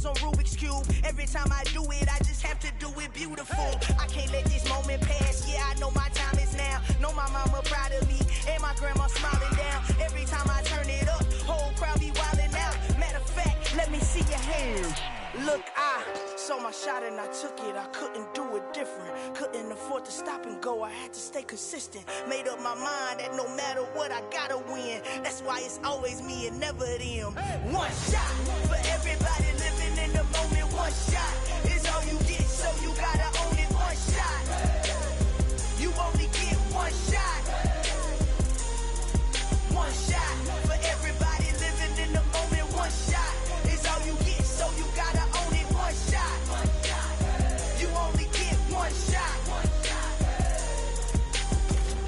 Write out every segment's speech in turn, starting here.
on Rubik's Cube. Every time I do it, I just have to do it beautiful. I can't let this moment pass. Yeah, I know my time is now. Know my mama proud of me, and my grandma smiling down. Every time I turn it up, whole crowd be wilding out. Matter of fact, let me see your hands. Look, I saw my shot and I took it. I couldn't do it different. Couldn't afford to stop and go. I had to stay consistent. Made up my mind that no matter what, I gotta win. That's why it's always me and never them. One shot for everybody living in the moment. One shot is all you get, so you gotta own it. One shot. You only get one shot. One shot for everybody living in the moment. One shot is all you get, so you gotta own it. One shot. You only get one shot.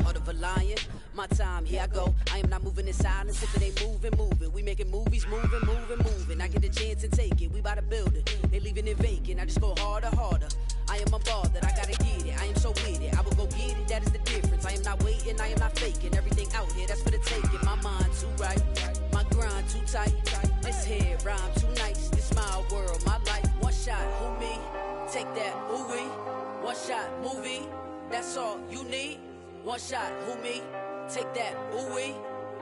Heart of a lion, my time, here I go. I am not moving in silence. If it ain't moving, moving. We making movies, moving. I get a chance and take it. We bout to build it. They leaving it vacant. I just go harder. I am a ball that I gotta get it. I am so with it. I will go get it. That is the difference. I am not waiting. I am not faking. Everything out here, that's for the taking. My mind too right. My grind too tight. This head rhyme too nice. This my world, my life. One shot, who me? Take that, ooh wee. One shot, movie. That's all you need. One shot, who me? Take that, ooh wee.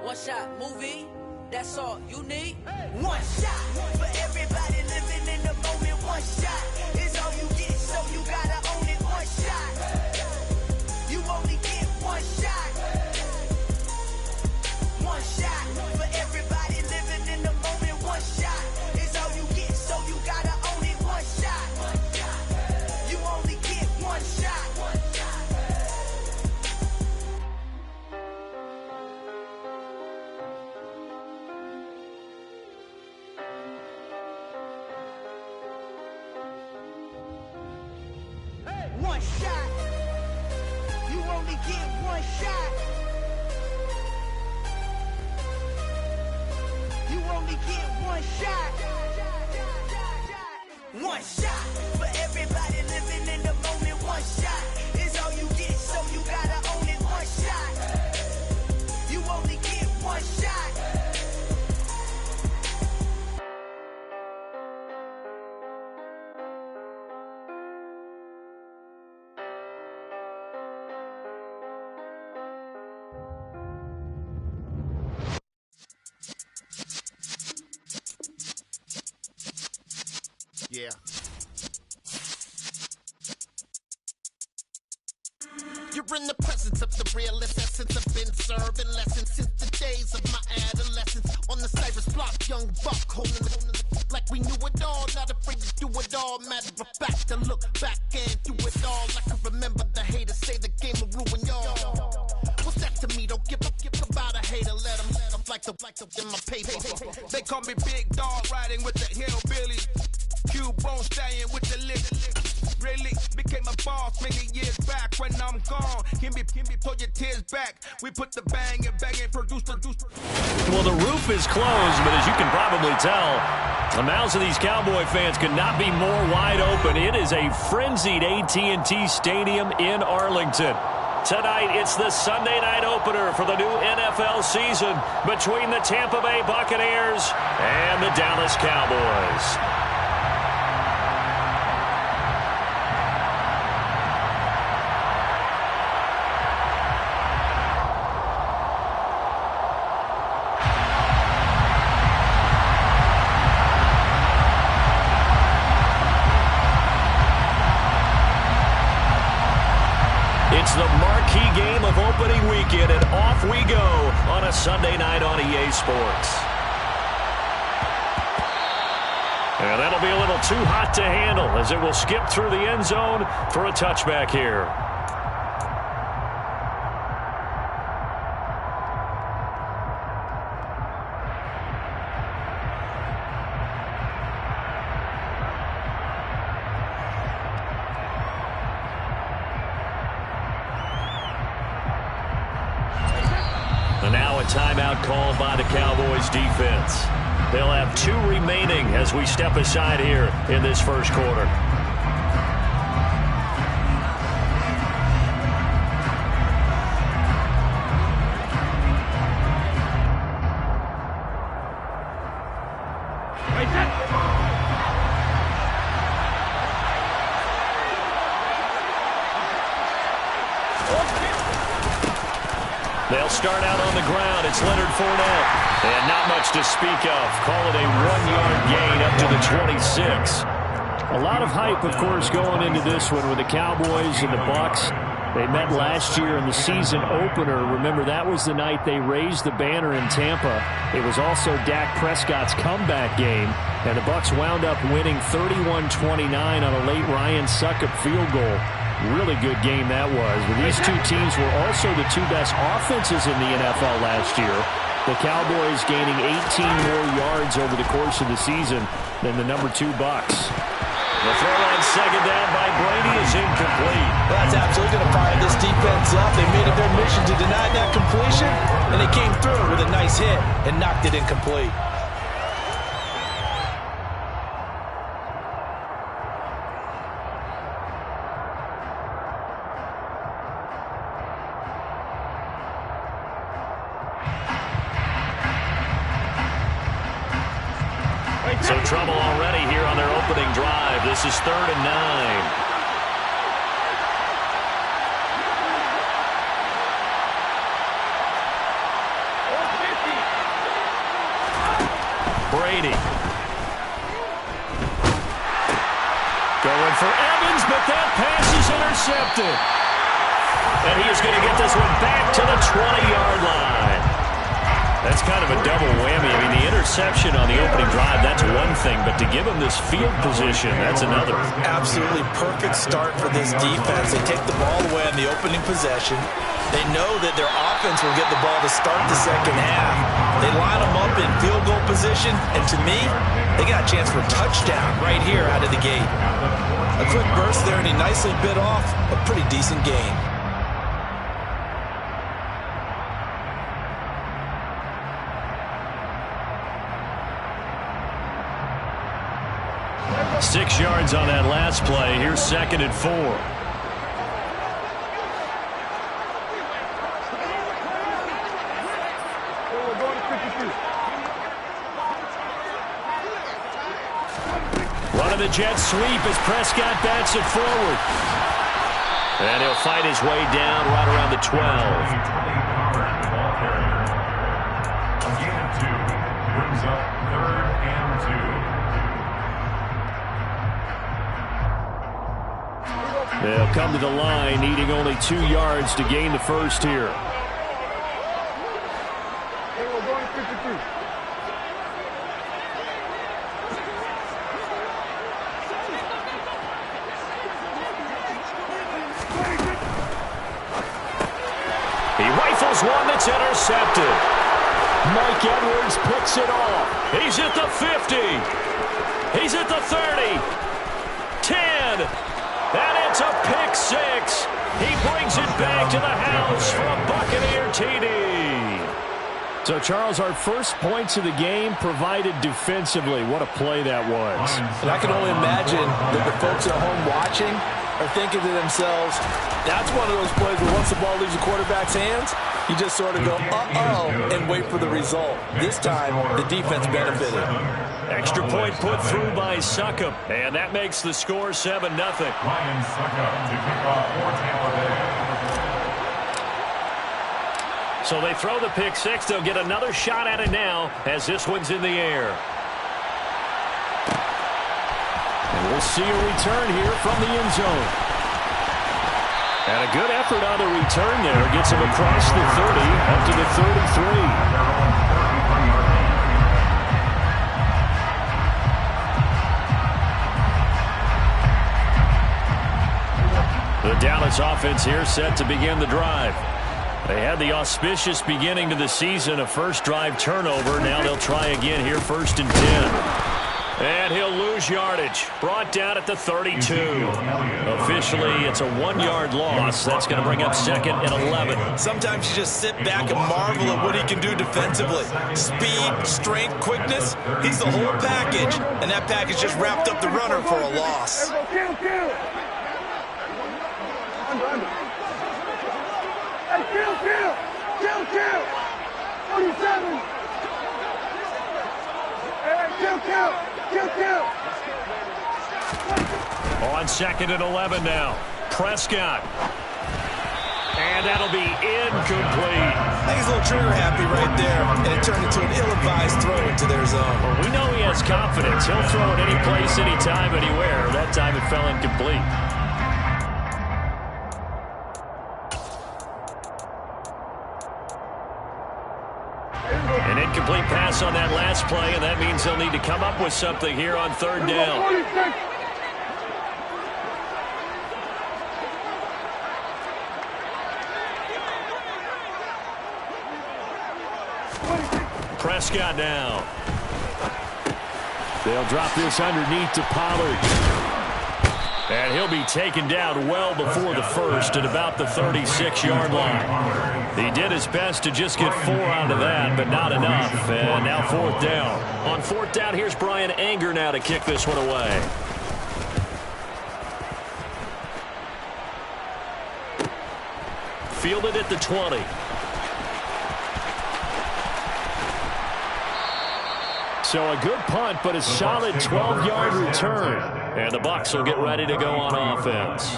One shot, movie. That's all you need. One shot for everybody living in the moment. One shot is all you get, so you gotta own it. One shot. You only get one shot. One shot for everybody living in the moment. One shot is all you get, so you gotta own it. One shot. You only get one shot. One shot. You only get one shot. You only get one shot. One shot for everybody living in the moment. One shot is all you get, so you gotta own it. One shot. You only get one shot. Yeah. You're in the presence of the realest essence. I've been serving lessons since the days of my adolescence. On the Cyrus block, young buck holding the like we knew it all. Not afraid to do it all. Matter of fact, to look back and do it all. I can remember the haters say the game will ruin y'all. What's that to me? Don't give about a hater. Let them like the in my paper. They call me Big Dog, riding with the hillbilly. Cube-bone stallion with the lip. Really became a boss many years back. When I'm gone, can be pull your tears back. We put the bang and produce. Well, the roof is closed, but as you can probably tell, the mouths of these Cowboy fans could not be more wide open. It is a frenzied AT&T Stadium in Arlington. Tonight, it's the Sunday night opener for the new NFL season between the Tampa Bay Buccaneers and the Dallas Cowboys. It's the marquee game of opening weekend, and off we go on a Sunday night on EA Sports. And that'll be a little too hot to handle as it will skip through the end zone for a touchback here. And now a timeout called by the Cowboys defense. They'll have 2 remaining as we step aside here in this first quarter. They'll start out on the ground. It's Leonard Fournette. And not much to speak of. Call it a 1-yard gain up to the 26. A lot of hype, of course, going into this one with the Cowboys and the Bucs. They met last year in the season opener. Remember, that was the night they raised the banner in Tampa. It was also Dak Prescott's comeback game. And the Bucs wound up winning 31-29 on a late Ryan Succop field goal. Really good game that was. But these two teams were also the two best offenses in the NFL last year. The Cowboys gaining 18 more yards over the course of the season than the number 2 Bucs. The throw on second down by Brady is incomplete. That's absolutely going to fire this defense up. They made it their mission to deny that completion, and they came through with a nice hit and knocked it incomplete. So trouble already here on their opening drive. This is 3rd and 9. Brady. Going for Evans, but that pass is intercepted. And he is going to get this one back to the 20-yard line. That's kind of a double whammy. I mean, the interception on the opening drive, that's one thing. But to give him this field position, that's another. Absolutely perfect start for this defense. They take the ball away on the opening possession. They know that their offense will get the ball to start the second half. They line them up in field goal position. And to me, they got a chance for a touchdown right here out of the gate. A quick burst there, and he nicely bit off a pretty decent gain. 6 yards on that last play. Here's 2nd and 4. Running the jet sweep as Prescott bats it forward. And he'll fight his way down right around the 12. Brings up 3rd and 2. They'll come to the line, needing only 2 yards to gain the first here. He rifles one that's intercepted. Mike Edwards picks it off. He's at the 50. He's at the 30. 10. And it's a pick 6. He brings it back to the house for a Buccaneer TD. So, Charles, our first points of the game provided defensively. What a play that was. And I can only imagine that the folks at home watching are thinking to themselves, that's one of those plays where once the ball leaves the quarterback's hands, you just sort of go, uh-oh, and wait for the result. This time, the defense benefited. Extra point put through by Succop, and that makes the score 7-0. Ryan Succop to kick off for Tampa Bay. So they throw the pick 6. They'll get another shot at it now as this one's in the air. And we'll see a return here from the end zone. And a good effort on the return there. Gets him across the 30 up to the 33. The Dallas offense here set to begin the drive. They had the auspicious beginning to the season, a first drive turnover. Now they'll try again here, 1st and 10. And he'll lose yardage. Brought down at the 32. Officially, it's a 1-yard loss. That's going to bring up 2nd and 11. Sometimes you just sit back and marvel at what he can do defensively. Speed, strength, quickness. He's the whole package. And that package just wrapped up the runner for a loss. Kill! 47! Kill! On 2nd and 11 now. Prescott. And And that'll be incomplete. I think he's a little trigger happy right there, and it turned into an ill-advised throw into their zone. Well, we know he has confidence. He'll throw it any place, anytime, anywhere. That time it fell incomplete. An incomplete pass on that last play, and that means they'll need to come up with something here on third down. Prescott now. They'll drop this underneath to Pollard. And he'll be taken down well before the first at about the 36-yard line. He did his best to just get 4 out of that, but not enough. And now fourth down. On fourth down, here's Brian Anger now to kick this one away. Fielded at the 20. So a good punt, but a solid 12-yard return. And the Bucs will get ready to go on offense.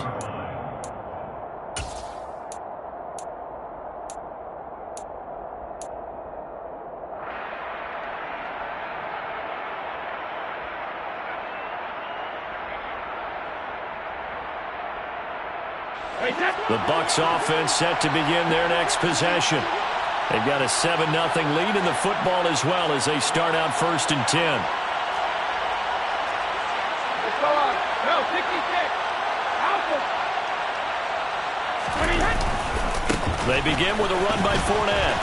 The Bucs offense set to begin their next possession. They've got a 7-0 lead in the football as well as they start out 1st and 10. They begin with a run by Fournette.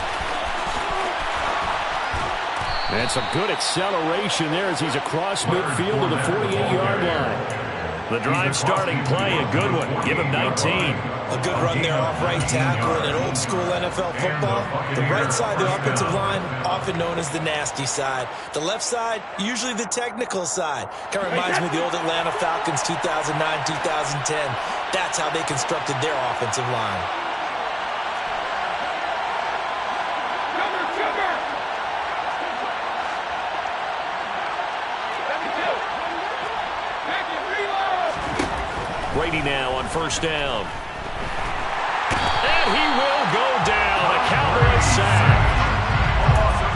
And some good acceleration there as he's across midfield to the 48-yard line. The drive starting play, a good one. Give him 19. A good run there off right tackle in an old-school NFL football. The right side, the offensive line, often known as the nasty side. The left side, usually the technical side. Kind of reminds me of the old Atlanta Falcons 2009, 2010. That's how they constructed their offensive line. Brady now on first down. And he will go down. A Cowboys sack.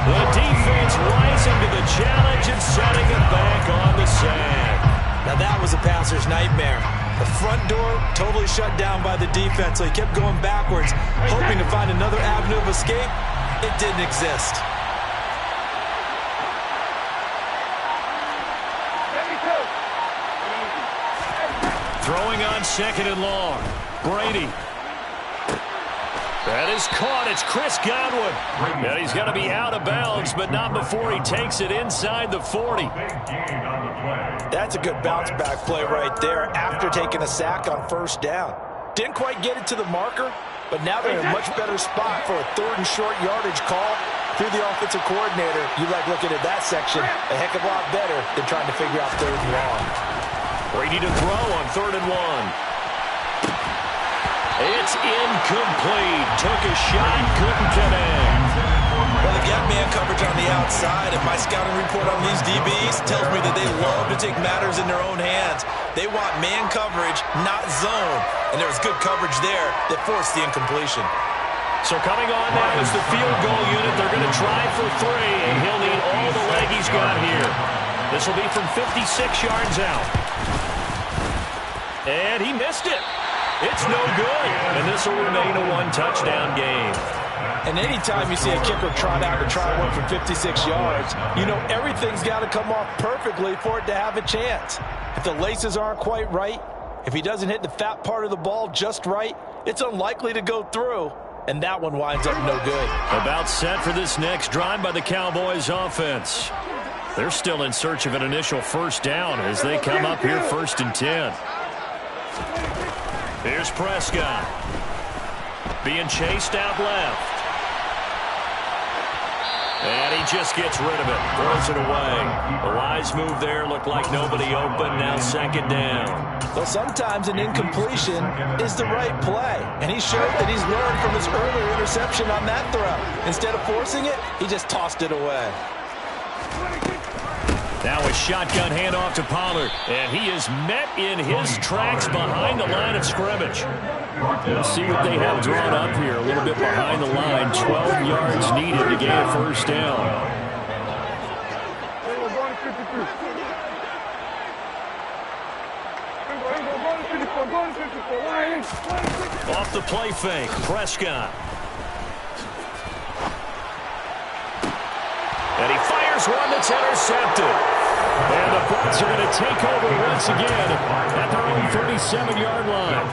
The defense rising to the challenge and setting it back on the sack. Now that was a passer's nightmare. The front door totally shut down by the defense, so he kept going backwards, hoping to find another avenue of escape. It didn't exist. Throwing on 2nd and long. Brady. That is caught. It's Chris Godwin. And he's going to be out of bounds, but not before he takes it inside the 40. That's a good bounce-back play right there after taking a sack on first down. Didn't quite get it to the marker, but now they're in a much better spot for a 3rd and short yardage call. Through the offensive coordinator, you like looking at that section a heck of a lot better than trying to figure out 3rd and long. Brady to throw on 3rd and 1. It's incomplete. Took a shot, couldn't connect. Well, they get man coverage on the outside, and my scouting report on these DBs tells me that they love to take matters in their own hands. They want man coverage, not zone. And there was good coverage there that forced the incompletion. So coming on now is the field goal unit. They're going to try for 3, and he'll need all the leg he's got here. This will be from 56 yards out. And he missed it. It's no good. And this will remain a 1-touchdown game. And anytime you see a kicker trot out to try one from 56 yards, you know everything's got to come off perfectly for it to have a chance. If the laces aren't quite right, if he doesn't hit the fat part of the ball just right, it's unlikely to go through. And that one winds up no good. About set for this next drive by the Cowboys offense. They're still in search of an initial first down as they come up here 1st and 10. Here's Prescott. Being chased out left. And he just gets rid of it. Throws it away. A wise move there. Looked like nobody open. Now 2nd down. Well, sometimes an incompletion is the right play. And he showed that he's learned from his earlier interception on that throw. Instead of forcing it, he just tossed it away. Now a shotgun handoff to Pollard, and he is met in his tracks behind the line of scrimmage. Let's see what they have drawn up here. A little bit behind the line. 12 yards needed to gain a first down. Off the play fake, Prescott. And he fires one that's intercepted. And the Bucs are going to take over once again at their own 37-yard line.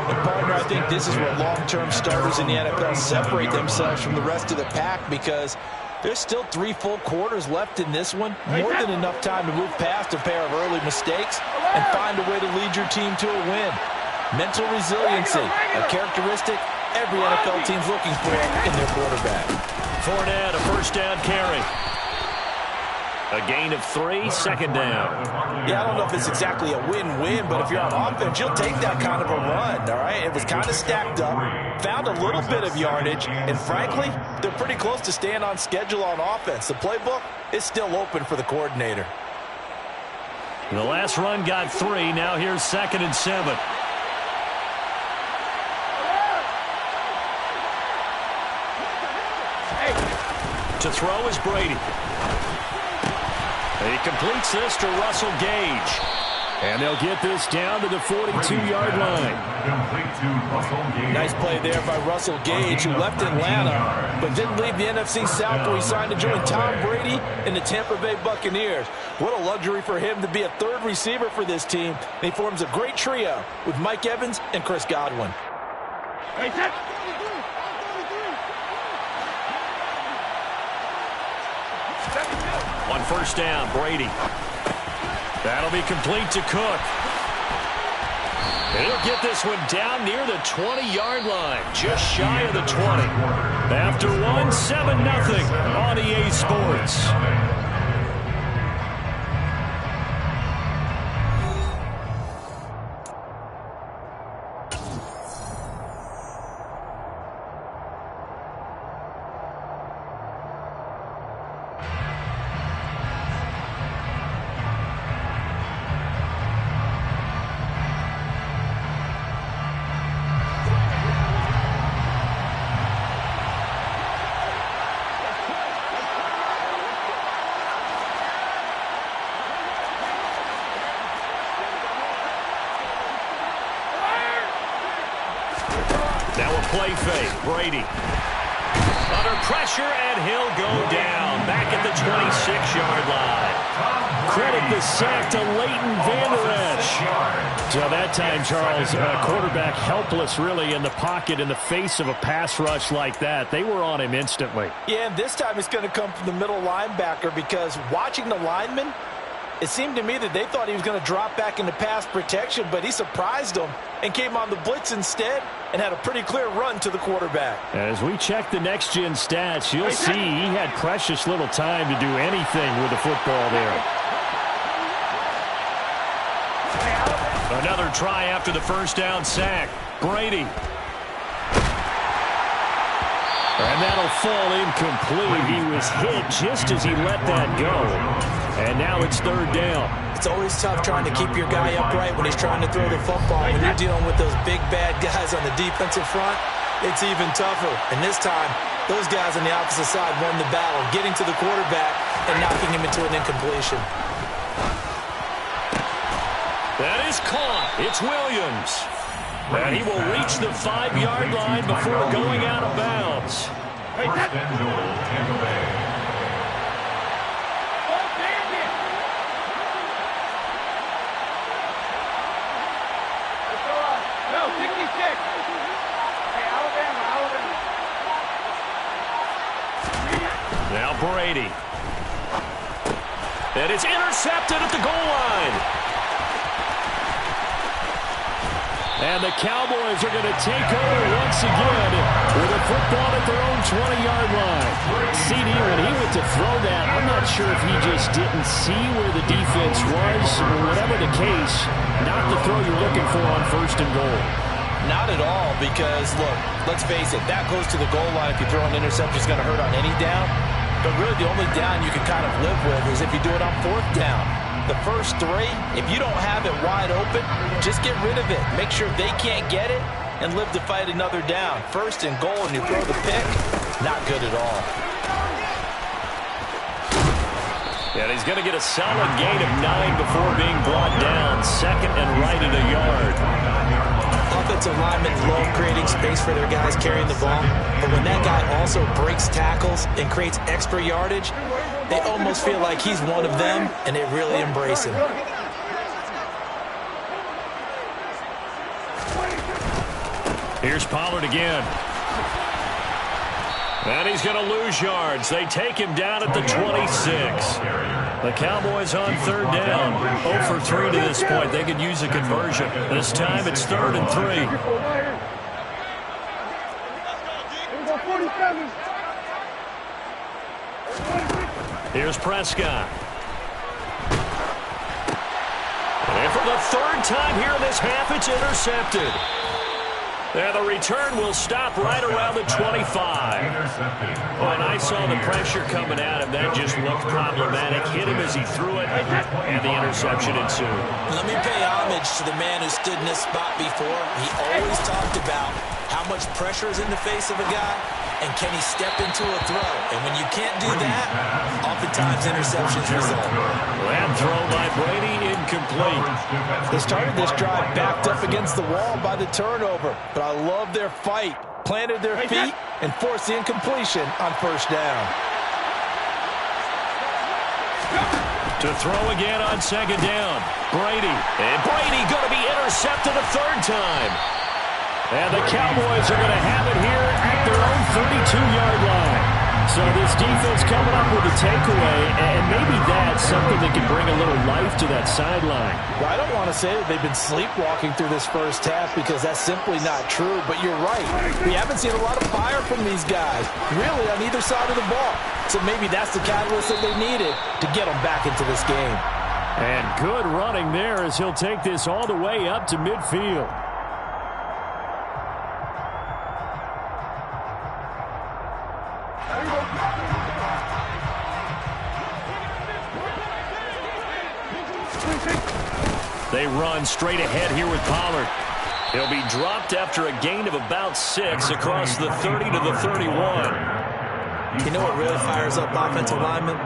And partner, I think this is where long-term starters in the NFL separate themselves from the rest of the pack, because there's still 3 full quarters left in this one. More than enough time to move past a pair of early mistakes and find a way to lead your team to a win. Mental resiliency, a characteristic every NFL team's looking for in their quarterback. Fournette, a first down carry. A gain of 3, second down. Yeah, I don't know if it's exactly a win-win, but if you're on offense, you'll take that kind of a run, all right? It was kind of stacked up, found a little bit of yardage, and frankly, they're pretty close to staying on schedule on offense. The playbook is still open for the coordinator. The last run got 3. Now here's 2nd and 7. To throw is Brady. He completes this to Russell Gage. And they'll get this down to the 42-yard line. Nice play there by Russell Gage, who left Atlanta, but didn't leave the NFC South, where he signed to join Tom Brady and the Tampa Bay Buccaneers. What a luxury for him to be a third receiver for this team. And he forms a great trio with Mike Evans and Chris Godwin. On first down, Brady. That'll be complete to Cook. And he'll get this one down near the 20-yard line, just shy of the 20. After one, 7-0 on EA Sports. Now a play fake. Brady. Under pressure, and he'll go down. Back at the 26-yard line. Credit the sack to Leighton Vander Esch. So that time, Charles, quarterback helpless really in the pocket in the face of a pass rush like that. They were on him instantly. Yeah, and this time it's going to come from the middle linebacker, because watching the lineman, it seemed to me that they thought he was going to drop back into pass protection, but he surprised them and came on the blitz instead and had a pretty clear run to the quarterback. As we check the next-gen stats, you'll see he had precious little time to do anything with the football there. Another try after the first down sack. Brady. And that'll fall incomplete. He was hit just as he let that go. And now it's third down. It's always tough trying to keep your guy upright when he's trying to throw the football. When you're dealing with those big, bad guys on the defensive front, it's even tougher. And this time, those guys on the opposite side won the battle, getting to the quarterback and knocking him into an incompletion. That is caught. It's Williams. And he will reach the 5-yard line before going out of bounds. First and goal, Tampa Bay. Now Brady. And it's intercepted at the goal line. And the Cowboys are going to take over once again with a football at their own 20-yard line. CD, when he went to throw that, I'm not sure if he just didn't see where the defense was, or whatever the case, not the throw you're looking for on first and goal. Not at all, because, look, let's face it, that goes to the goal line. If you throw an interception, it's going to hurt on any down. But really the only down you can kind of live with is if you do it on 4th down. The first 3, if you don't have it wide open, just get rid of it. Make sure they can't get it and live to fight another down. 1st and goal and you throw the pick, not good at all. And he's going to get a solid gain of 9 before being brought down. 2nd and right at a yard. Offensive linemen love creating space for their guys carrying the ball, but when that guy also breaks tackles and creates extra yardage, they almost feel like he's one of them, and they really embrace him. Here's Pollard again. And he's going to lose yards. They take him down at the 26. The Cowboys on 3rd down. 0 for 3 to this point. They could use a conversion. This time it's 3rd and 3. Here's Prescott. And for the 3rd time here in this half, it's intercepted. And the return will stop right around the 25. Oh, and I saw the pressure coming at him. That just looked problematic. Hit him as he threw it, and the interception ensued. Let me pay homage to the man who stood in this spot before. He always talked about how much pressure is in the face of a guy, and can he step into a throw? And when you can't do that, oftentimes interceptions result. That throw by Brady incomplete. They started this drive backed up against the wall by the turnover, but I love their fight. Planted their feet and forced the incompletion on 1st down. To throw again on 2nd down. Brady. And Brady going to be intercepted a 3rd time. And the Cowboys are going to have it here at their own 32-yard line. So this defense coming up with a takeaway, and maybe that's something that can bring a little life to that sideline. Well, I don't want to say that they've been sleepwalking through this 1st half because that's simply not true, but you're right. We haven't seen a lot of fire from these guys, really, on either side of the ball. So maybe that's the catalyst that they needed to get them back into this game. And good running there as he'll take this all the way up to midfield. They run straight ahead here with Pollard. He'll be dropped after a gain of about 6 across the 30 to the 31. You know what really fires up offensive linemen?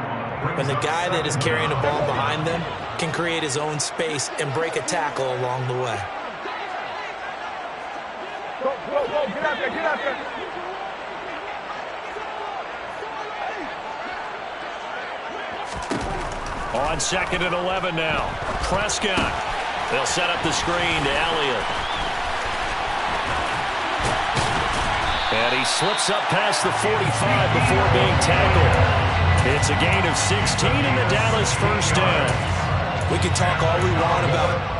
When the guy that is carrying the ball behind them can create his own space and break a tackle along the way. Go, get out there. On 2nd and 11 now. Prescott. They'll set up the screen to Elliott. And he slips up past the 45 before being tackled. It's a gain of 16 in the Dallas 1st down. We can talk all we want about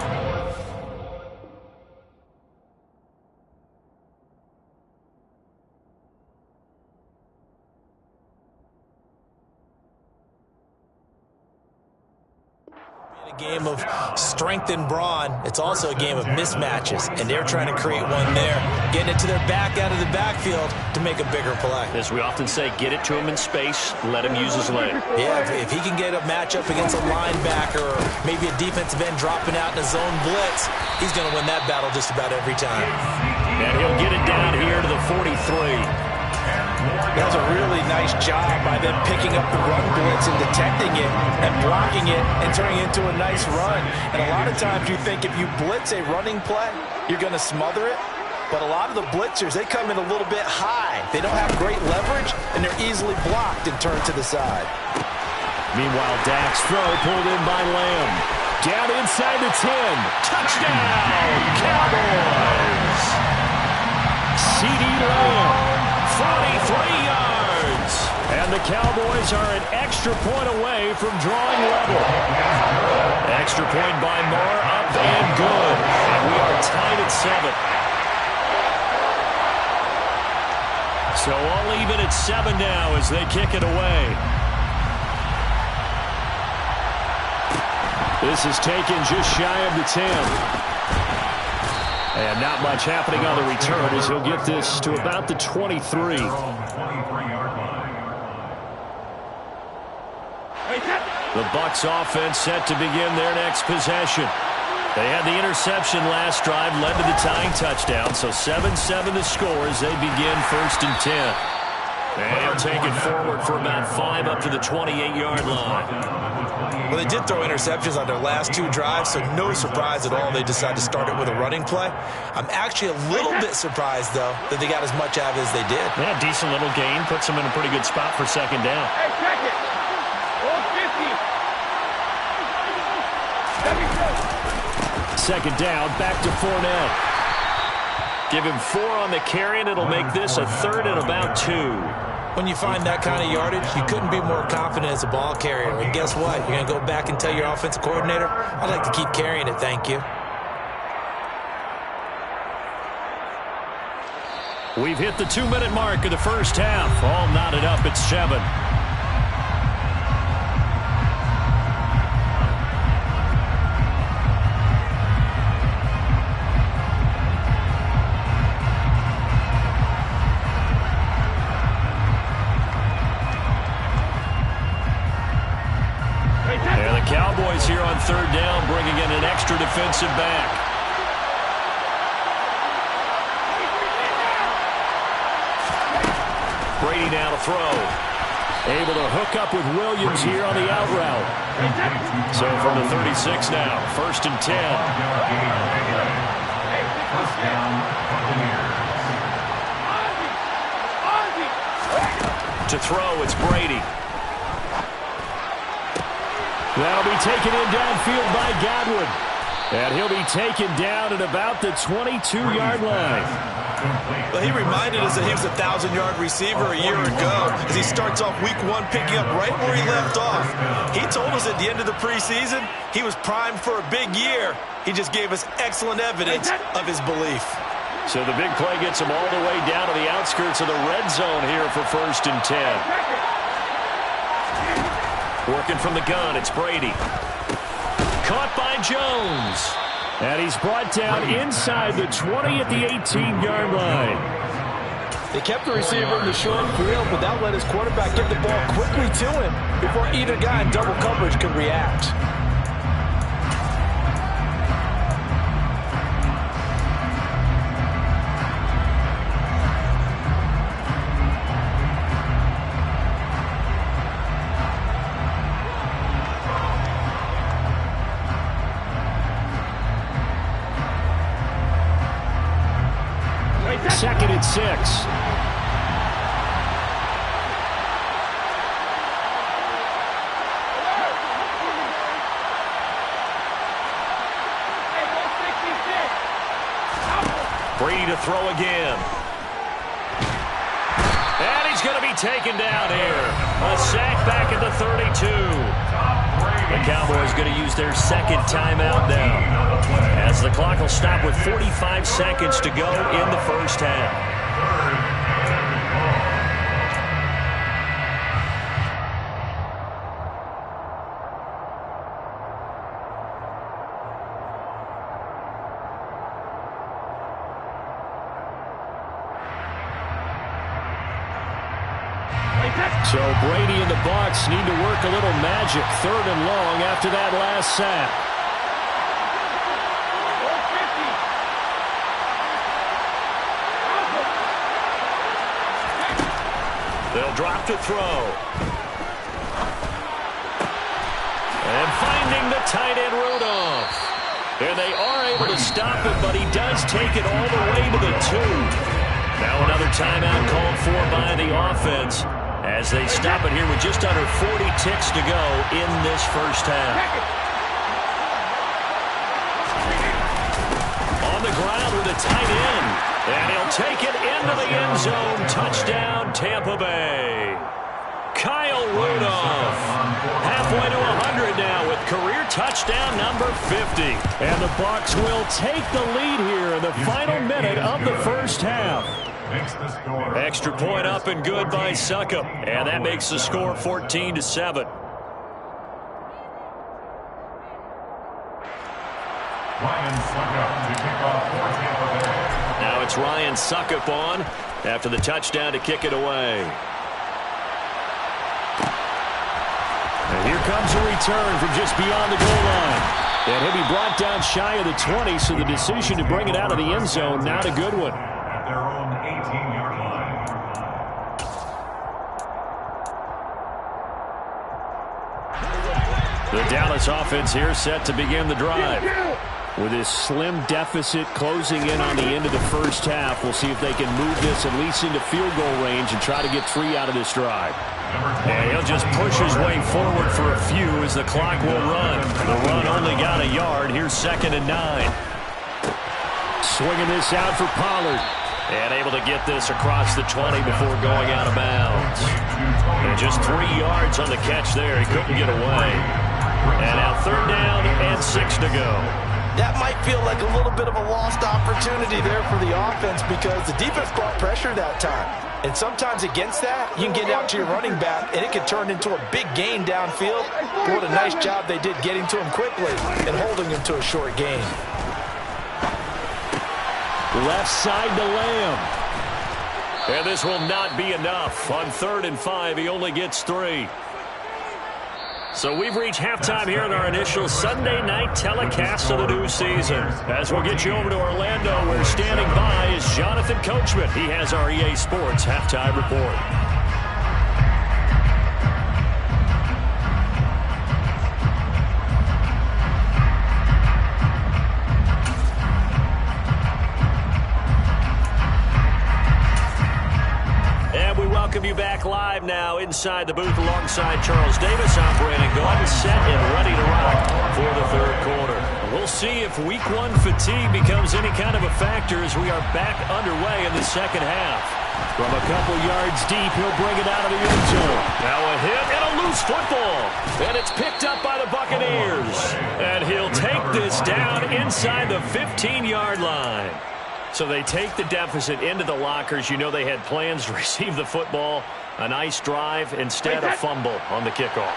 a game of strength and brawn. It's also a game of mismatches, and they're trying to create one there, getting it to their back out of the backfield to make a bigger play. As we often say, get it to him in space, let him use his leg. Yeah, if he can get a matchup against a linebacker or maybe a defensive end dropping out in a zone blitz, he's going to win that battle just about every time. And he'll get it down here to the 43. That was a really nice job by them picking up the run blitz and detecting it and blocking it and turning it into a nice run. And a lot of times you think if you blitz a running play, you're going to smother it. But a lot of the blitzers, they come in a little bit high. They don't have great leverage, and they're easily blocked and turned to the side. Meanwhile, Dak's throw pulled in by Lamb. Down inside the 10. Touchdown, Cowboys! CeeDee Lamb. 43 yards. And the Cowboys are an extra point away from drawing level. Extra point by Moore, up and good. And we are tied at 7. So all even at 7 now as they kick it away. This is taken just shy of the 10. And not much happening on the return as he'll get this to about the 23. The Bucs offense set to begin their next possession. They had the interception last drive, led to the tying touchdown, so 7-7 the score as they begin 1st and 10. And he'll take it forward for about 5 up to the 28-yard line. Well, they did throw interceptions on their last 2 drives, so no surprise at all they decided to start it with a running play. I'm actually a little bit surprised, though, that they got as much out of it as they did. Yeah, decent little gain. Puts them in a pretty good spot for 2nd down. Hey, check it. All 50. 2nd down, back to Fournette. Give him 4 on the carry, and it'll make this a 3rd and about 2. When you find that kind of yardage, you couldn't be more confident as a ball carrier. And guess what? You're going to go back and tell your offensive coordinator, I'd like to keep carrying it, thank you. We've hit the 2-minute mark of the first half. All knotted up at 7. And the Cowboys here on 3rd down, bringing in an extra defensive back. Brady now to throw. Able to hook up with Williams here on the out route. So from the 36 now, 1st and 10. To throw, it's Brady. That'll be taken in downfield by Godwin. And he'll be taken down at about the 22-yard line. Well, he reminded us that he was a 1,000-yard receiver a year ago as he starts off week 1 picking up right where he left off. He told us at the end of the preseason he was primed for a big year. He just gave us excellent evidence of his belief. So the big play gets him all the way down to the outskirts of the red zone here for 1st and 10. Working from the gun, it's Brady. Caught by Jones. And he's brought down inside the 20 at the 18-yard line. They kept the receiver in the short field, but that let his quarterback get the ball quickly to him before either guy in double coverage could react. Second and 6. Brady to throw again. And he's going to be taken down here. A sack back at the 32. The Cowboys going to use their 2nd timeout now, as the clock will stop with 45 seconds to go in the first half. So Brady and the Bucs need to work a little magic, 3rd and long after that last sack. They'll drop to throw. And finding the tight end Rudolph. And they are able to stop it, but he does take it all the way to the 2. Now another timeout called for by the offense, as they stop it here with just under 40 ticks to go in this first half. On the ground with a tight end, and he'll take it into the end zone. Touchdown, Tampa Bay. Kyle Rudolph, halfway to 100 now with career touchdown number 50. And the Bucs will take the lead here in the final minute of the first half. Extra point up and good by Succop. And that makes the score 14-7. Now it's Ryan Succop on after the touchdown to kick it away. And here comes a return from just beyond the goal line. And he'll be brought down shy of the 20, so the decision to bring it out of the end zone, not a good one. At their own 18-yard line. The Dallas offense here set to begin the drive. With this slim deficit closing in on the end of the first half, we'll see if they can move this at least into field goal range and try to get 3 out of this drive. And he'll just push his way forward for a few as the clock will run. The run only got a yard. Here's 2nd and 9. Swinging this out for Pollard. And able to get this across the 20 before going out of bounds. And just 3 yards on the catch there. He couldn't get away. And now 3rd down and 6 to go. That might feel like a little bit of a lost opportunity there for the offense because the defense brought pressure that time. And sometimes against that, you can get out to your running back, and it can turn into a big gain downfield. What a nice job they did getting to him quickly and holding him to a short gain. Left side to Lamb. And this will not be enough. On 3rd and 5, he only gets 3. So we've reached halftime here in our initial Sunday night telecast of the new season. As we'll get you over to Orlando, where standing by is Jonathan Coachman. He has our EA Sports halftime report. Welcome you back live now inside the booth alongside Charles Davis. I'm Brandon Gaudin, set and ready to rock for the 3rd quarter. We'll see if week 1 fatigue becomes any kind of a factor as we are back underway in the 2nd half. From a couple yards deep, he'll bring it out of the end zone. Now a hit and a loose football. And it's picked up by the Buccaneers. And he'll take this down inside the 15-yard line. So they take the deficit into the lockers. You know they had plans to receive the football. A nice drive. Instead, a fumble on the kickoff.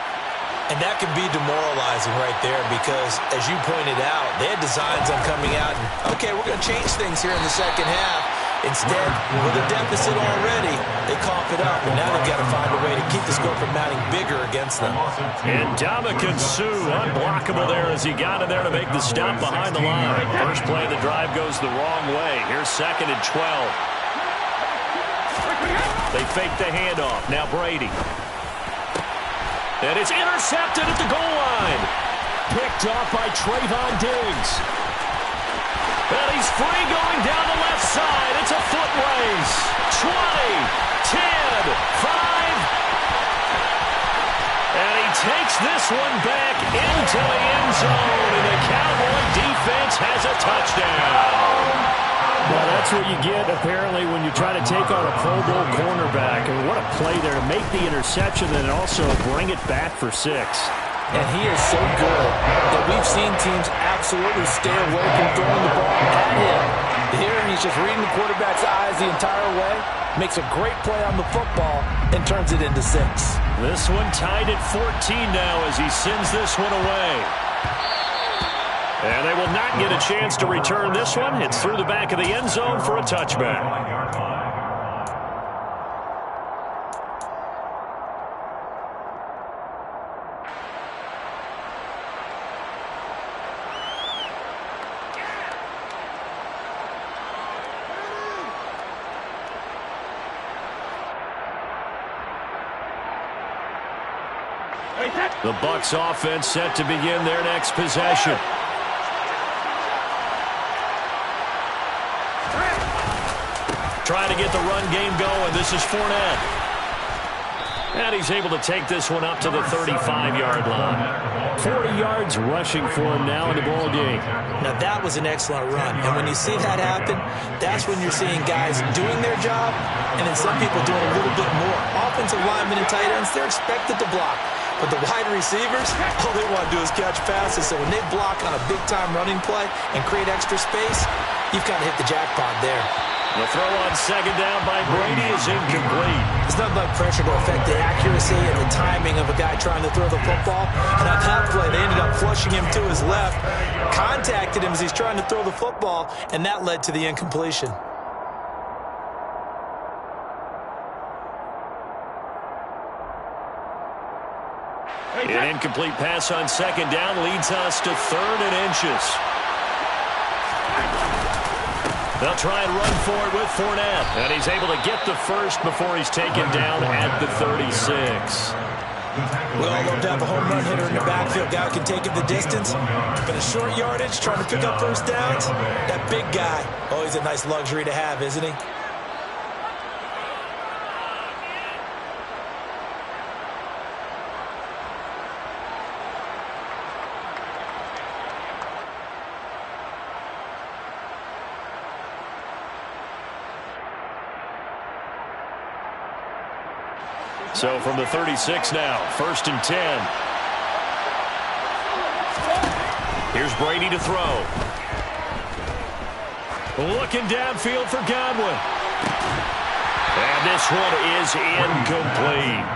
And that can be demoralizing right there because, as you pointed out, they had designs on coming out and, okay, we're going to change things here in the 2nd half. Instead, with a deficit already, they cough it up. And now they've got to find a way to keep the score from mounting bigger against them. And Ndamukong Suh, unblockable there as he got in there to make the stop behind the line. First play of the drive goes the wrong way. Here's 2nd and 12. They fake the handoff. Now Brady. And it's intercepted at the goal line. Picked off by Trayvon Diggs. And he's free going down the left side. It's a foot race. 20, 10, 5. And he takes this one back into the end zone. And the Cowboy defense has a touchdown. Well, that's what you get, apparently, when you try to take on a Pro Bowl cornerback. And what a play there to make the interception and also bring it back for 6. And he is so good that we've seen teams absolutely stay away from throwing the ball at him. Here, he's just reading the quarterback's eyes the entire way, makes a great play on the football, and turns it into 6. This one tied at 14 now as he sends this one away. And they will not get a chance to return this one. It's through the back of the end zone for a touchback. The Bucs offense set to begin their next possession. Trying to get the run game going. This is Fournette. And he's able to take this one up to the 35-yard line. 40 yards rushing for him now in the ball game. Now, that was an excellent run. And when you see that happen, that's when you're seeing guys doing their job and then some people doing a little bit more. Offensive linemen and tight ends, they're expected to block. But the wide receivers, all they want to do is catch passes. So when they block on a big-time running play and create extra space, you've kind of hit the jackpot there. The throw on second down by Brady is incomplete. There's nothing like pressure to affect the accuracy and the timing of a guy trying to throw the football. And on that play, they ended up flushing him to his left, contacted him as he's trying to throw the football, and that led to the incompletion. An incomplete pass on second down leads us to 3rd and inches. They'll try and run for it with Fournette. And he's able to get the first before he's taken down at the 36. We all love to have a home run hitter in the backfield. Guy can take it the distance. But a short yardage, trying to pick up first downs, that big guy, always a nice luxury to have, isn't he? So from the 36 now, 1st and 10. Here's Brady to throw. Looking downfield for Godwin. And this one is incomplete.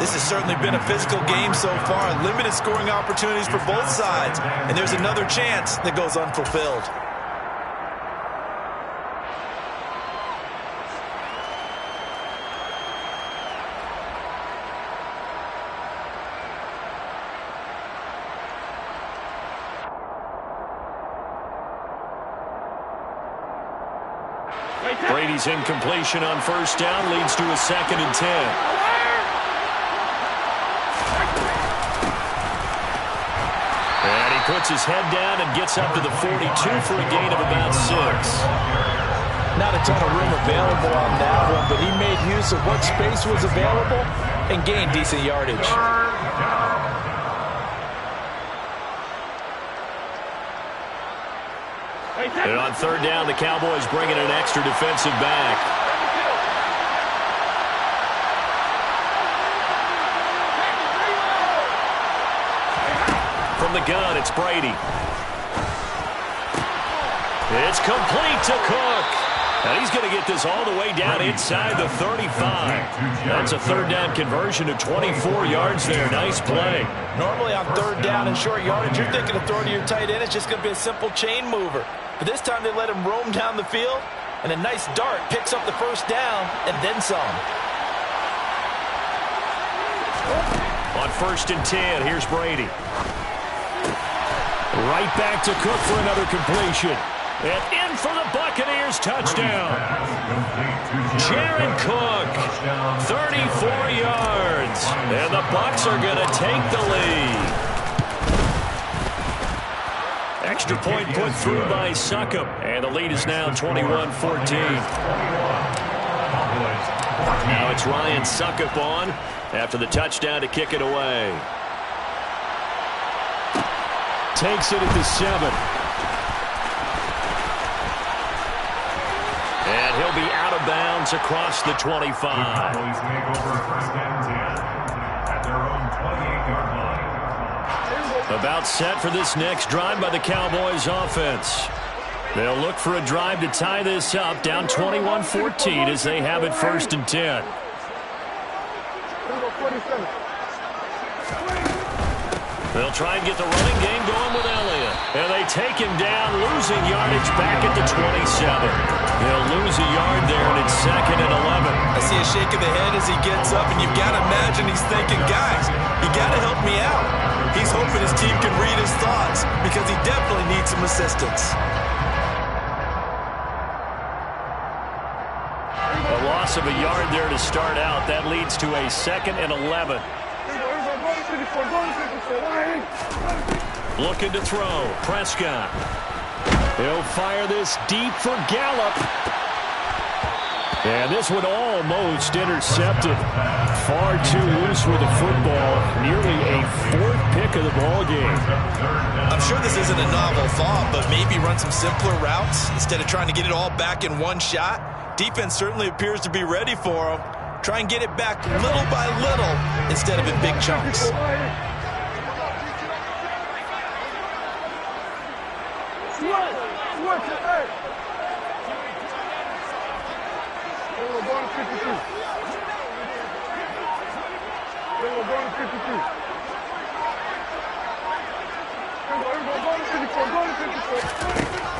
This has certainly been a physical game so far. Limited scoring opportunities for both sides. And there's another chance that goes unfulfilled. Brady's incompletion on 1st down leads to a 2nd and 10. And he puts his head down and gets up to the 42 for a gain of about 6. Not a ton of room available on that one, but he made use of what space was available and gained decent yardage. And on 3rd down, the Cowboys bring in an extra defensive back. From the gun, it's Brady. It's complete to Cook. And he's going to get this all the way down inside the 35. That's a 3rd down conversion to 24 yards there. Nice play. Normally on 3rd down and short yardage, you're thinking of throwing to your tight end. It's just going to be a simple chain mover. But this time they let him roam down the field, and a nice dart picks up the 1st down and then some. On 1st and 10, here's Brady. Right back to Cook for another completion. And in for the Buccaneers touchdown. Jared Cook, 34 yards. And the Bucs are going to take the lead. Extra point put through by Succop. And the lead is now 21-14. Now it's Ryan Succop on after the touchdown to kick it away. Takes it at the 7. And he'll be out of bounds across the 25. Cowboys take over 1st and 10 at their own 28-yard line. About set for this next drive by the Cowboys offense. They'll look for a drive to tie this up, down 21-14 as they have it 1st and 10. They'll try and get the running game going with Elliott. And they take him down, losing yardage back at the 27. They'll lose a yard there, and it's 2nd and 11. I see a shake of the head as he gets up, and you've got to imagine he's thinking, guys, you got to help me out. He's hoping his team can read his thoughts because he definitely needs some assistance. A loss of a yard there to start out. That leads to a 2nd and 11. Looking to throw. Prescott. He'll fire this deep for Gallup. And this one almost intercepted. Far too loose with the football. Nearly a 4th pick of the ball game. I'm sure this isn't a novel thought, but maybe run some simpler routes instead of trying to get it all back in one shot. Defense certainly appears to be ready for him. Try and get it back little by little instead of in big chunks.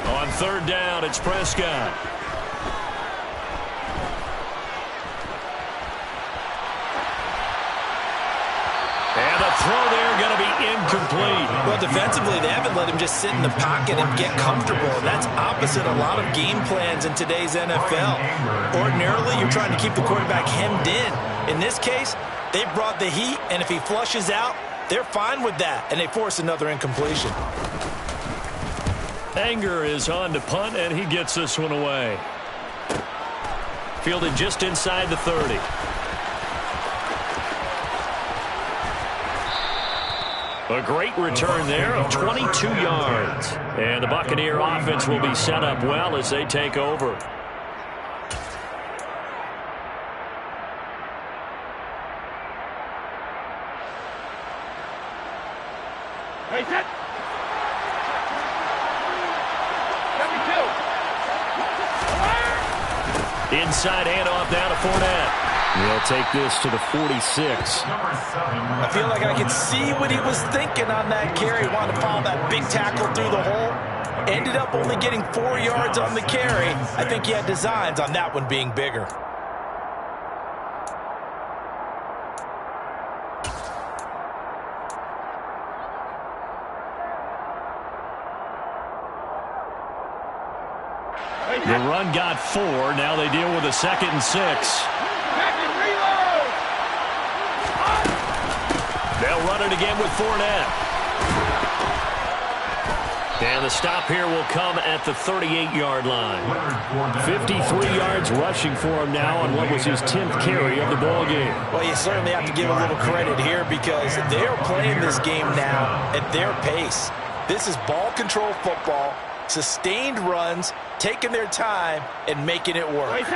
On 3rd down, it's Prescott. And the throw there going to incomplete. Well, defensively, they haven't let him just sit in the pocket and get comfortable. And that's opposite a lot of game plans in today's NFL. Ordinarily, you're trying to keep the quarterback hemmed in. In this case, they brought the heat, and if he flushes out, they're fine with that, and they force another incompletion. Anger is on to punt, and he gets this one away. Fielded just inside the 30. A great return there of 22 yards. And the Buccaneer offense will be set up well as they take over. Hey, set. Inside handoff now to Fournette. He'll take this to the 46. I feel like I could see what he was thinking on that carry. Wanted to follow that big tackle through the hole. Ended up only getting 4 yards on the carry. I think he had designs on that one being bigger. The run got 4. Now they deal with a 2nd and 6. They'll run it again with Fournette. And the stop here will come at the 38-yard line. 53 yards rushing for him now on what was his 10th carry of the ball game. Well, you certainly have to give a little credit here because they're playing this game now at their pace. This is ball control football, sustained runs, taking their time, and making it work.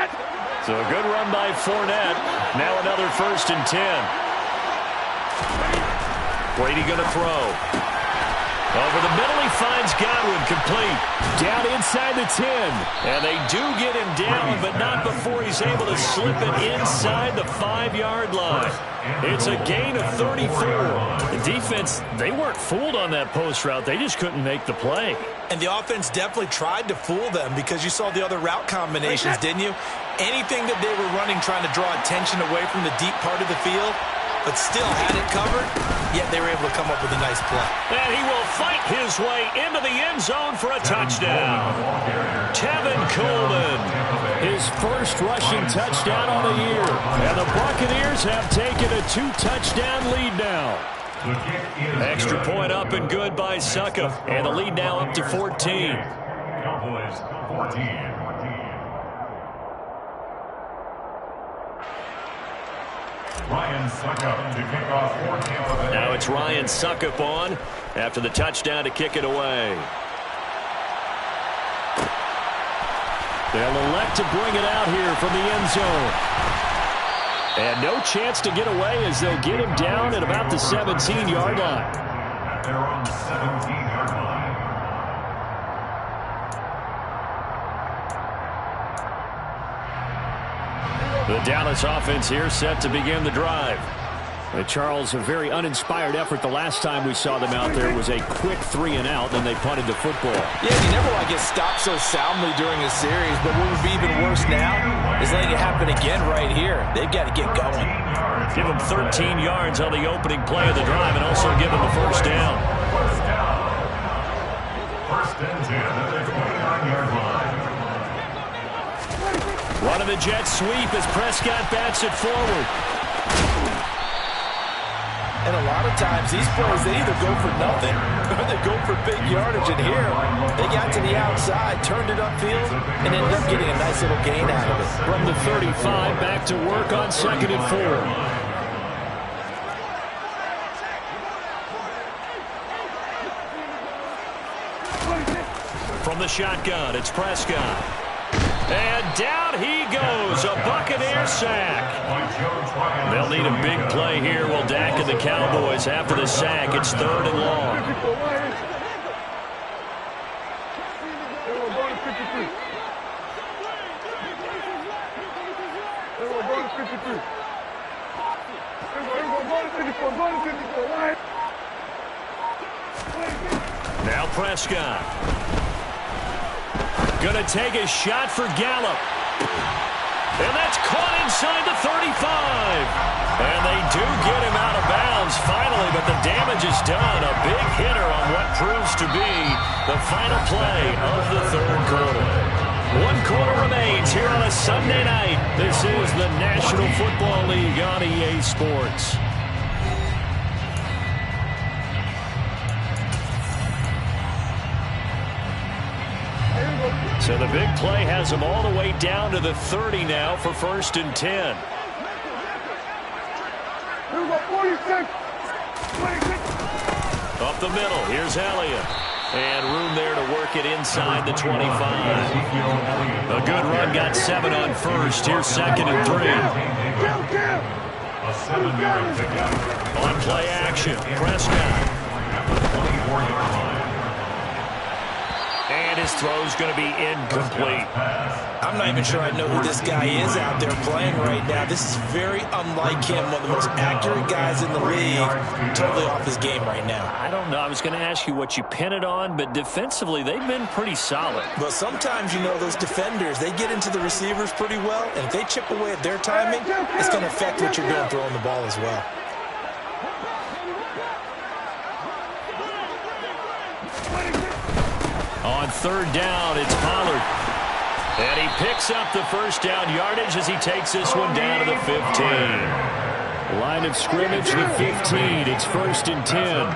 So a good run by Fournette. Now another 1st and 10. Brady going to throw. Over the middle, he finds Godwin, complete. Down inside the 10. And they do get him down, but not before he's able to slip it inside the 5-yard line. It's a gain of 34. The defense, they weren't fooled on that post route. They just couldn't make the play. And the offense definitely tried to fool them because you saw the other route combinations, didn't you? Anything that they were running trying to draw attention away from the deep part of the field, but still had it covered, yet they were able to come up with a nice play. And he will fight his way into the end zone for a touchdown. Tevin Coleman, his first rushing touchdown on the year. And the Buccaneers have taken a 2-touchdown lead now. Extra point up and good by Succop. And the lead now up to 14. Cowboys 14. Ryan Succop to kick off for Tampa Bay. Now it's Ryan Succop on after the touchdown to kick it away. They'll elect to bring it out here from the end zone. And no chance to get away as they'll get him down at about the 17-yard line. They're on the 17-yard line. The Dallas offense here set to begin the drive. Charles, a very uninspired effort the last time we saw them out there was a quick 3-and-out, then they punted the football. Yeah, you never want to get stopped so soundly during a series, but what would be even worse now is letting it happen again right here. They've got to get going. Give them 13 yards on the opening play of the drive and also give them a first down. First and 10 at the 29-yard line. Running the jet sweep as Prescott bats it forward. And a lot of times these plays, they either go for nothing or they go for big yardage. And here, they got to the outside, turned it upfield, and ended up getting a nice little gain out of it. From the 35, back to work on 2nd and 4. From the shotgun, it's Prescott. And down he goes, a Buccaneer sack. They'll need a big play here. Will Dak and the Cowboys after the sack. It's 3rd and long. Now Prescott. Going to take a shot for Gallup. And that's caught inside the 35. And they do get him out of bounds. bounds finally, but the damage is done. A big hitter on what proves to be the final play of the third quarter. 1 quarter remains here on a Sunday night. This is the National Football League on EA Sports. So the big play has them all the way down to the 30 now for 1st and 10. Up the middle, here's Elliott. And room there to work it inside the 25. A good run, got 7 on first. Here's 2nd and 3. A 7-yard pickup. On play action, Prescott. At the 24-yard line. And his throw's going to be incomplete. I'm not even sure I know who this guy is out there playing right now. This is very unlike him, one of the most accurate guys in the league. Totally off his game right now. I don't know. I was going to ask you what you pin it on, but defensively, they've been pretty solid. But sometimes, you know, those defenders, they get into the receivers pretty well, and if they chip away at their timing, it's going to affect what you're doing throwing the ball as well. On 3rd down, it's Pollard. And he picks up the 1st down yardage as he takes this one down to the 15. Line of scrimmage, the 15. It's 1st and 10.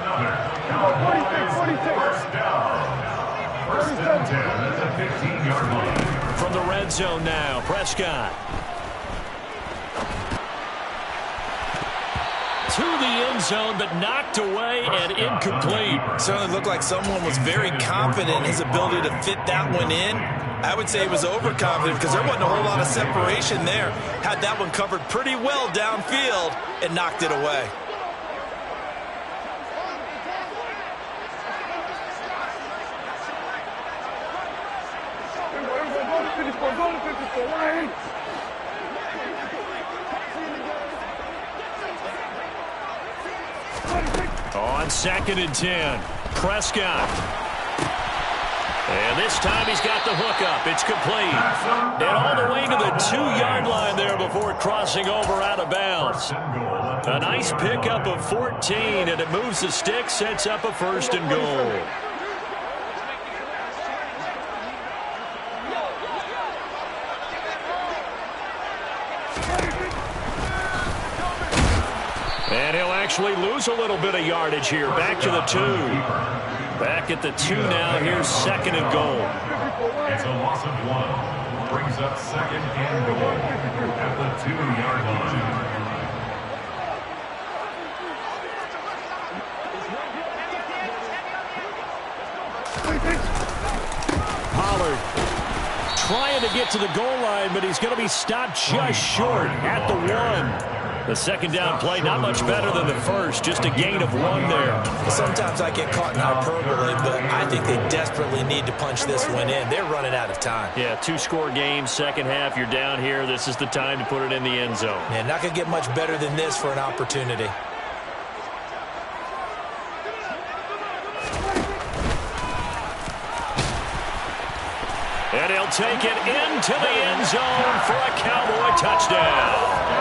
First and 10 at the 15-yard line. From the red zone now, Prescott. To the end zone, but knocked away and incomplete. Certainly looked like someone was very confident in his ability to fit that one in. I would say he was overconfident because there wasn't a whole lot of separation there. Had that one covered pretty well downfield and knocked it away. On 2nd and 10, Prescott. And this time he's got the hookup. It's complete. And all the way to the 2-yard line there before crossing over out of bounds. A nice pickup of 14, and it moves the stick, sets up a 1st and goal. And he'll actually lose a little bit of yardage here. Back to the 2. Back at the 2 now. Here's 2nd and goal. It's a loss of 1. Brings up 2nd and goal at the 2-yard line. Pollard trying to get to the goal line, but he's going to be stopped just short at the 1. The 2nd down play, not much better than the 1st, just a gain of 1 there. Sometimes I get caught in hyperbole, but I think they desperately need to punch this one in. They're running out of time. Yeah, 2-score game, second half, you're down here. This is the time to put it in the end zone. Yeah, not going to get much better than this for an opportunity. And he'll take it into the end zone for a Cowboy touchdown.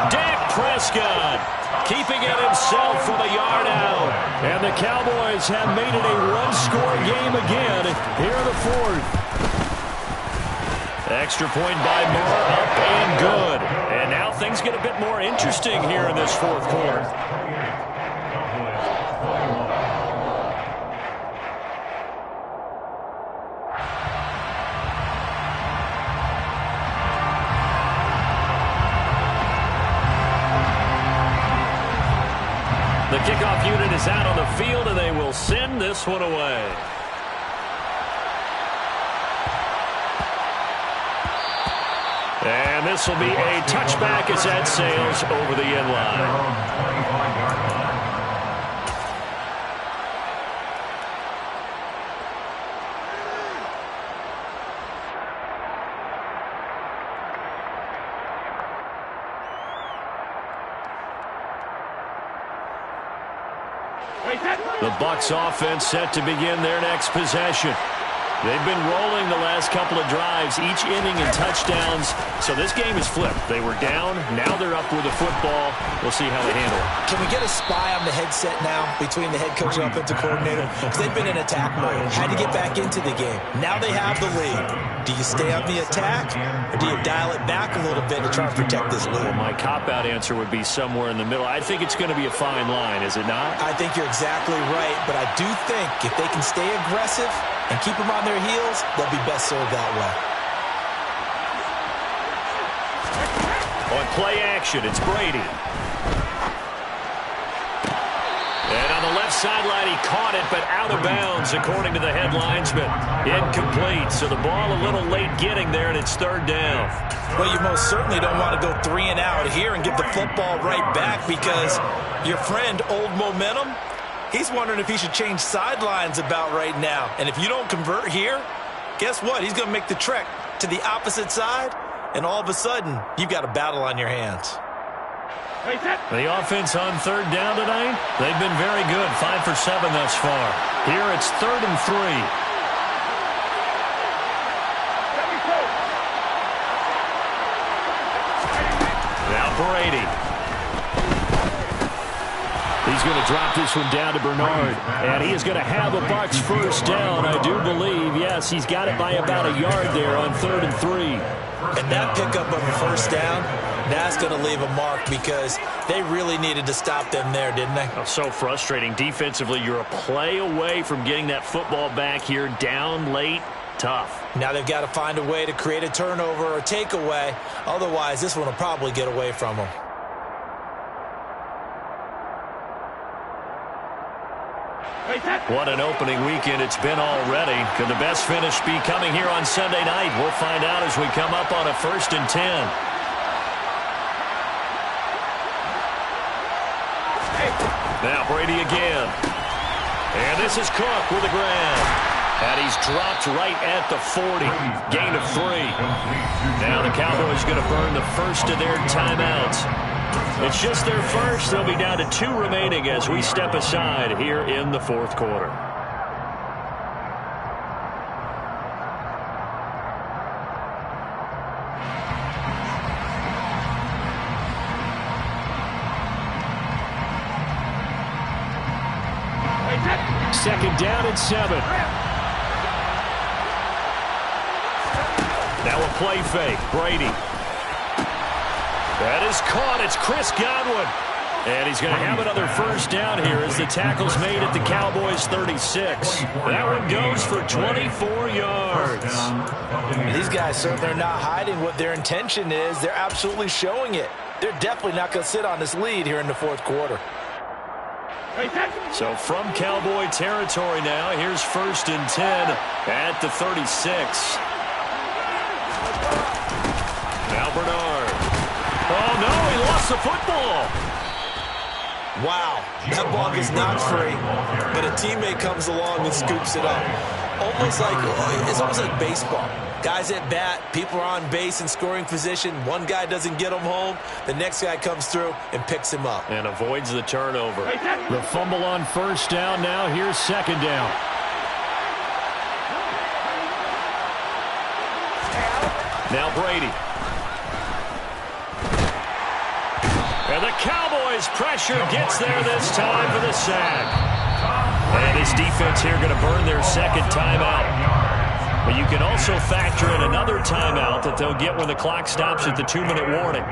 Dak Prescott keeping it himself from a yard out. And the Cowboys have made it a 1-score game again here in the 4th. Extra point by Moore, up and good. And now things get a bit more interesting here in this 4th quarter. The kickoff unit is out on the field, and they will send this one away. And this will be a touchback as that sails over the end line. The Bucs offense set to begin their next possession. They've been rolling the last couple of drives, each inning in touchdowns. So this game is flipped. They were down. Now they're up with the football. We'll see how they handle it. Can we get a spy on the headset now between the head coach and offensive coordinator? Because they've been in attack mode. Had to get back into the game. Now they have the lead. Do you stay on the attack, or do you dial it back a little bit to try and protect this lead? Well, my cop-out answer would be somewhere in the middle. I think it's going to be a fine line, is it not? I think you're exactly right, but I do think if they can stay aggressive and keep them on their heels, they'll be best served that way. On play action, it's Brady. And on the left sideline, he caught it, but out of bounds, according to the head linesman. Incomplete, so the ball a little late getting there, and it's third down. Well, you most certainly don't want to go 3 and out here and give the football right back, because your friend, Old Momentum, he's wondering if he should change sidelines about right now. And if you don't convert here, guess what? He's going to make the trek to the opposite side, and all of a sudden, you've got a battle on your hands. The offense on third down tonight, they've been very good, 5 for 7 thus far. Here it's 3rd and 3. Now Brady. He's going to drop this one down to Bernard, and he is going to have a Bucs first down, I do believe. Yes, he's got it by about a yard there on 3rd and 3. And that pickup of a first down, that's going to leave a mark, because they really needed to stop them there, didn't they? Oh, so frustrating. Defensively, you're a play away from getting that football back here, down late. Tough. Now they've got to find a way to create a turnover or takeaway. Otherwise, this one will probably get away from them. What an opening weekend it's been already. Could the best finish be coming here on Sunday night? We'll find out as we come up on a 1st and 10. Now Brady again. And this is Cook with the grab. And he's dropped right at the 40. Gain of 3. Now the Cowboys going to burn the first of their timeouts. It's just their first. They'll be down to 2 remaining as we step aside here in the 4th quarter. Second down and 7. Now a play fake. Brady. That is caught. It's Chris Godwin. And he's going to have another first down here as the tackle's made at the Cowboys' 36. That one goes for 24 yards. These guys certainly are not hiding what their intention is. They're absolutely showing it. They're definitely not going to sit on this lead here in the 4th quarter. So from Cowboy territory now, here's 1st and 10 at the 36. Now Bernard. Oh, no, he lost the football. Wow, that ball gets knocked free, but a teammate comes along and scoops it up. It's almost like baseball. Guys at bat, people are on base in scoring position. One guy doesn't get him home. The next guy comes through and picks him up. And avoids the turnover. The fumble on first down now. Here's 2nd down. Now Brady. And the Cowboys pressure gets there this time for the sack. And this defense here going to burn their 2nd timeout. But you can also factor in another timeout that they'll get when the clock stops at the 2-minute warning.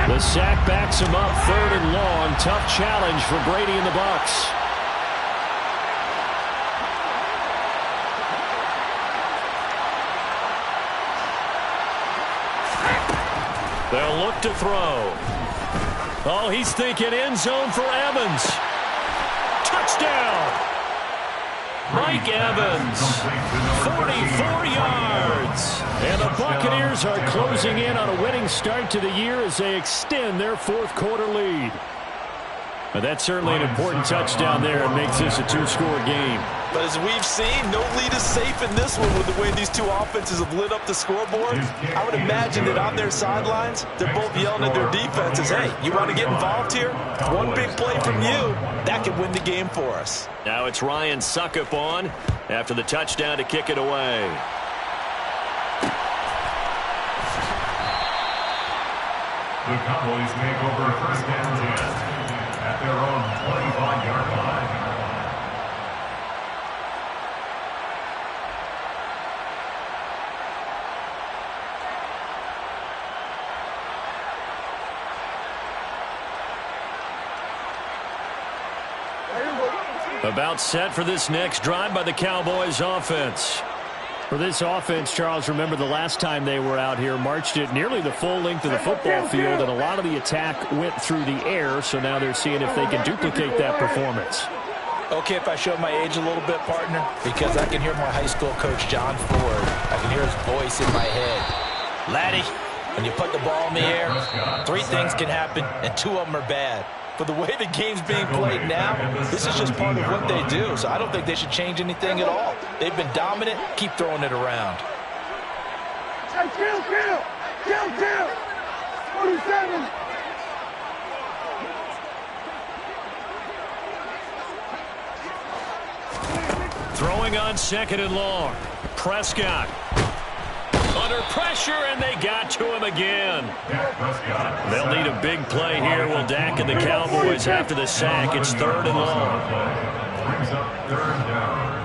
The sack backs him up, 3rd and long. Tough challenge for Brady and the Bucs. They'll look to throw. Oh, he's thinking end zone for Evans. Touchdown! Mike Evans, 44 yards. And the Buccaneers are closing in on a winning start to the year as they extend their 4th quarter lead. But that's certainly an important touchdown there and makes this a 2-score game. But as we've seen, no lead is safe in this one with the way these two offenses have lit up the scoreboard. I would imagine that on their sidelines, they're both yelling at their defenses, hey, you want to get involved here? One big play from you, that could win the game for us. Now it's Ryan Succop on after the touchdown to kick it away. The Cowboys take over first and 10 at their own 25-yard line. About set for this next drive by the Cowboys offense. For this offense, Charles, remember the last time they were out here, marched it nearly the full length of the football field, and a lot of the attack went through the air, so now they're seeing if they can duplicate that performance. Okay, if I show my age a little bit, partner, because I can hear my high school coach, John Ford. I can hear his voice in my head. Laddie, when you put the ball in the air, 3 things can happen, and 2 of them are bad. But the way the game's being played now, this is just part of what they do. So I don't think they should change anything at all. They've been dominant. Keep throwing it around. Kill! 47! Throwing on 2nd and long. Prescott. Under pressure, and they got to him again. They'll need a big play here. Will Dak and the Cowboys after the sack. It's 3rd and long. Brings up 3rd down.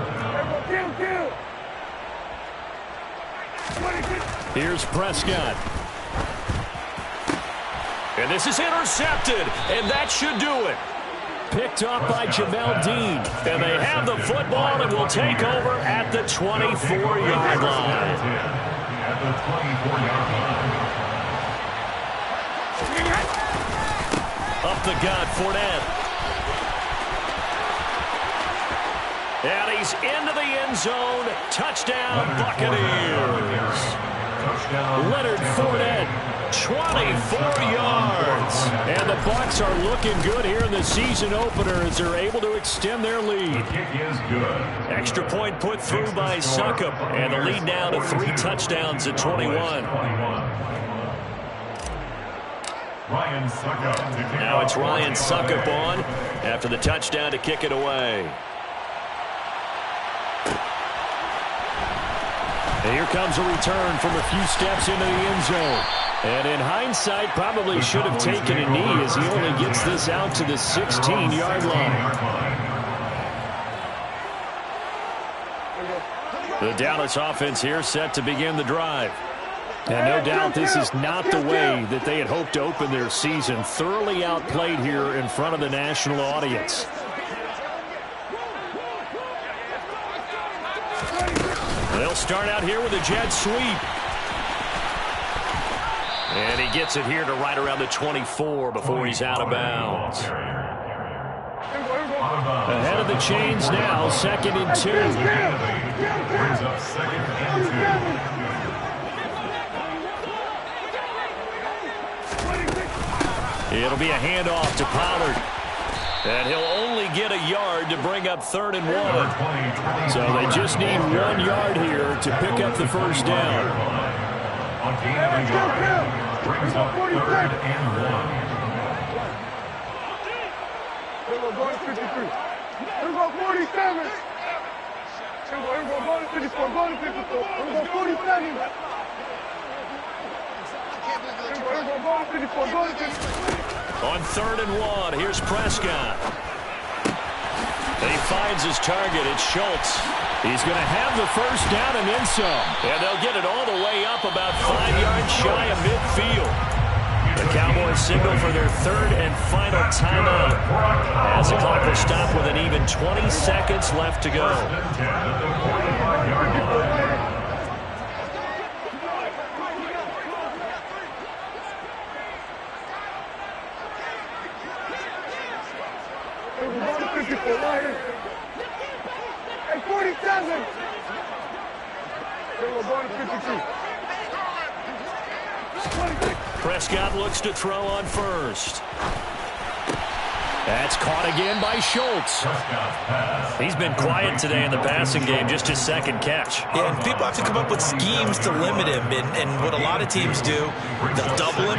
Here's Prescott. And this is intercepted, and that should do it. Picked up by Jamel Dean. And they have the football and will take over at the 24-yard line. At the 24-yard line. Up the gut, Fournette. And he's into the end zone. Touchdown, Buccaneers. Leonard Fournette, 24 yards. And the Bucs are looking good here in the season opener as they're able to extend their lead. The kick is good. Extra point put through by Succop, and the lead now to 3 touchdowns at 21. Ryan Succop. Now it's Ryan Succop on after the touchdown to kick it away. And here comes a return from a few steps into the end zone. And in hindsight, probably should have taken a knee as he only gets this out to the 16-yard line. The Dallas offense here set to begin the drive. And no doubt this is not the way that they had hoped to open their season. Thoroughly outplayed here in front of the national audience. They'll start out here with a jet sweep. And he gets it here to right around the 24 before he's out of bounds. Ahead of the chains now, 2nd and 2. Brings up 2nd and 2. It'll be a handoff to Pollard. And he'll only get a yard to bring up 3rd and 1. So they just need 1 yard here to pick up the first down. On gain of a yard. Brings up 3rd and 1. Go to 53. Here we go 47. Here we go to 54. Go to 54. Here we go 47. Here we go to 54. Go to 54. On 3rd and 1, here's Prescott. He finds his target. It's Schultz. He's going to have the first down and then some. And they'll get it all the way up about 5 yards shy of midfield. The Cowboys signal for their 3rd and final timeout as the clock will stop with an even 20 seconds left to go. Hey, 47. We're going to 52. Prescott looks to throw on first. That's caught again by Schultz. He's been quiet today in the passing game, just his second catch. Yeah, and people have to come up with schemes to limit him. And what a lot of teams do, they'll double him,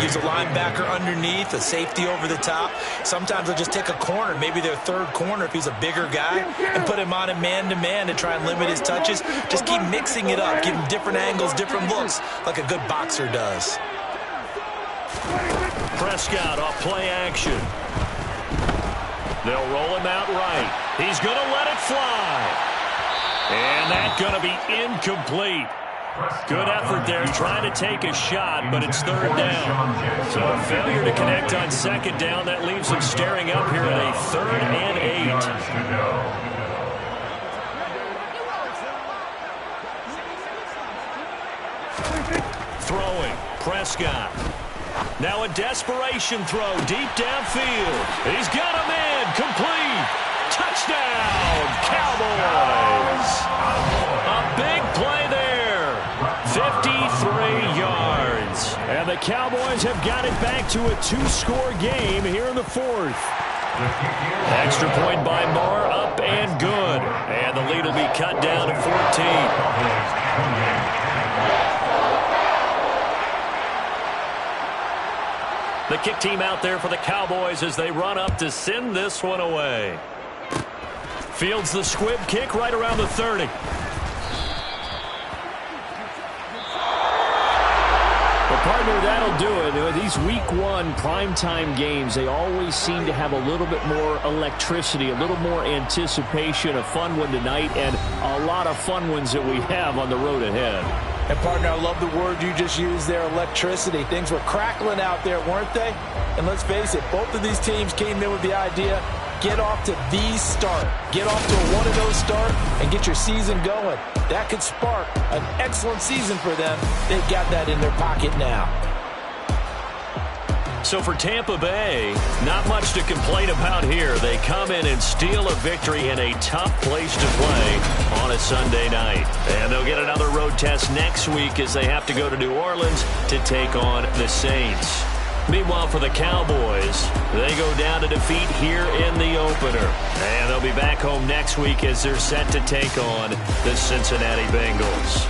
use a linebacker underneath, a safety over the top. Sometimes they'll just take a corner, maybe their third corner if he's a bigger guy, and put him on a man-to-man to try and limit his touches. Just keep mixing it up, give him different angles, different looks, like a good boxer does. Prescott off play action. They'll roll him out right. He's going to let it fly. And that's going to be incomplete. Good effort there trying to take a shot, but it's third down. So a failure to connect on second down. That leaves them staring up here at a 3rd and 8. Throwing. Prescott. Now a desperation throw deep downfield. He's got a man. Complete. Touchdown, Cowboys. A big play there. 53 yards. And the Cowboys have got it back to a 2-score game here in the 4th. Extra point by Marr, up and good. And the lead will be cut down to 14. The kick team out there for the Cowboys as they run up to send this one away. Fields the squib kick right around the 30. Well, partner, that'll do it. These Week 1 primetime games, they always seem to have a little bit more electricity, a little more anticipation. A fun one tonight, and a lot of fun ones that we have on the road ahead. And, partner, I love the word you just used there, electricity. Things were crackling out there, weren't they? And let's face it, both of these teams came in with the idea, get off to the start. Get off to a one-of-those start and get your season going. That could spark an excellent season for them. They've got that in their pocket now. So for Tampa Bay, not much to complain about here. They come in and steal a victory in a tough place to play on a Sunday night. And they'll get another road test next week as they have to go to New Orleans to take on the Saints. Meanwhile, for the Cowboys, they go down to defeat here in the opener. And they'll be back home next week as they're set to take on the Cincinnati Bengals.